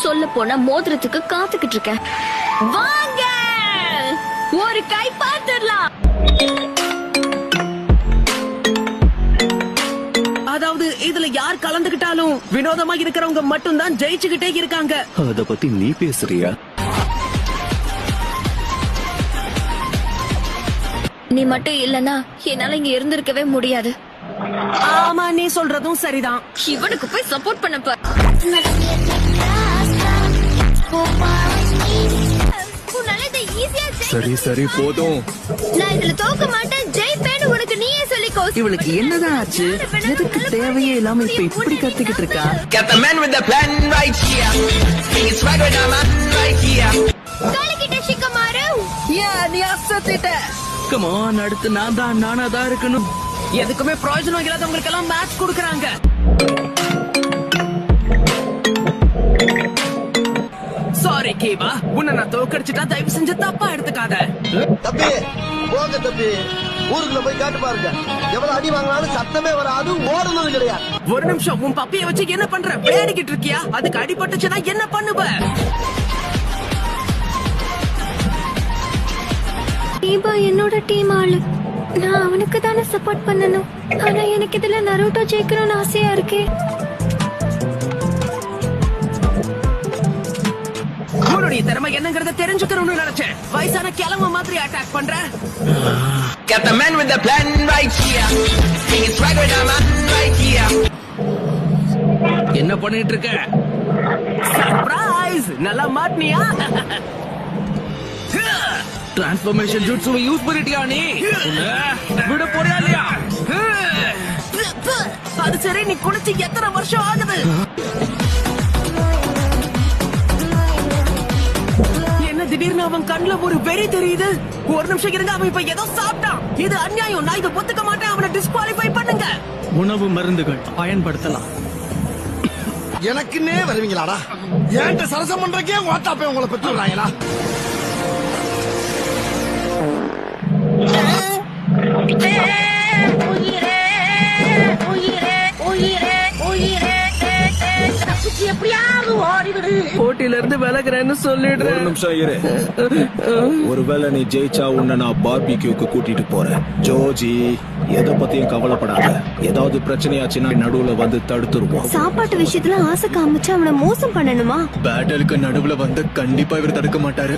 சொல்ல போனா மோதிரத்துக்கு காத்துக்கிட்டு இருக்கேன். வாங்க ஒரு கை பார்த்துடலாம். அதாவது இதுல யார் கலந்துகிட்டாலும் வினோதமா இருக்கிறவங்க மட்டும் தான் ஜெயிச்சுக்கிட்டே இருக்காங்க. அத பத்தி நீ பேசுறியா? நீ மட்டும் இல்லனா என்னால இங்க இருந்திருக்கவே முடியாது. ஆமா, நீ சொல்றதும் சரிதான். இவனுக்கு போய் சப்போர்ட் பண்ணப்ப சரி சரி போதும். நான் இதுல தோக்க மாட்டேன், ஜெயிப்பேன்னு உனக்கு நீயே சொல்லிக்கோ. இவளுக்கு என்னதான் ஆச்சு? எதுக்கு தேவையே இல்லாம இப்ப இப்படி கத்திக்கிட்டு இருக்கா? Got the man with the plan right here. King swag with the man right here. காலிக்கிட்ட சிக்கமாரு. நீ அசத்திட்ட. கம் ஆன், அடுத்து நானா தான் இருக்கணும். எதுக்குமே பிரயோஜனம் இல்லாதவங்களுக்கு எல்லாம் மேட்ச் கொடுக்கறாங்க. சாரி கேவா, உன்னை நான் தோக்கடிச்சிட்டா தயவு செஞ்சு தப்பா எடுத்துக்காத. தம்பி போங்க தம்பி, ஊருக்குள்ள போய் காட்டு பாருங்க. எவ்வளவு அடி வாங்கினாலும் சத்தமே வராது, ஓடுனது கிடையாது. ஒரு நிமிஷம், உன் பப்பிய வச்சு என்ன பண்ற? விளையாடிக்கிட்டு இருக்கியா? அதுக்கு அடிபட்டுச்சுன்னா என்ன பண்ணுவ? தீபா என்னோட டீம் ஆளு, நான் அவனுக்கு தானே சப்போர்ட் பண்ணணும். ஆனா எனக்கு இதுல நருட்டோ ஜெயிக்கணும்னு ஆசையா இருக்கே. உன்னுடைய திறமை என்னங்கறத தெரிஞ்சுக்கணும்னு நினைச்சேன். வயசான கிழமை மாதிரி அட்டாக் பண்ற. Got the man with the plan right here. King swag with the man right here. என்ன பண்ணிட்டு இருக்க? சர்ப்ரைஸ்! நல்லா மாட்னியா? டிரான்ஸ்ஃபர்மேஷன் ஜூட்ஸுவை யூஸ் பண்ணிட்டியா நீ? விட போறியா இல்லையா? அது சரி, நீ குளிச்சு எத்தனை வருஷம் ஆகுது? என்ன திடீர்னு அவன் கண்ணுல ஒரு வெறி தெரியுது? ஒரு நிமிஷம் இருங்க, அவன் இப்ப ஏதோ சாப்பிட்டான். இது அநியாயம், நான் இதை ஒத்துக்க மாட்டேன். அவனை டிஸ்குவாலிஃபை பண்ணுங்க. உணவு மருந்துகள் பயன்படுத்தலாம். எனக்குன்னே வருவீங்களாடா? ஏன்ட்ட சரசம் பண்றக்கே ஓட்டாப்பே உங்களை பெற்றுறாங்களா? போட்டியில இருந்து விலகுறேன்னு சொல்லிடுறேன். ஒரு நிமிஷம் இரு. ஒருவேளை நீ ஜெயிச்சா உன்னை நான் பார்பிக்யூக்கு கூட்டிட்டு போறேன். ஜோஜி, எதை பத்தியும் கவலைப்படாத. ஏதாவது பிரச்சனையாச்சுன்னா நடுவுல வந்து தடுத்துருவோம். சாப்பாட்டு விஷயத்துல ஆசை காமிச்சு அவனை மோசம் பண்ணணுமா? பேட்டலுக்கு நடுவுல வந்து கண்டிப்பா இவர் தடுக்க மாட்டாரு.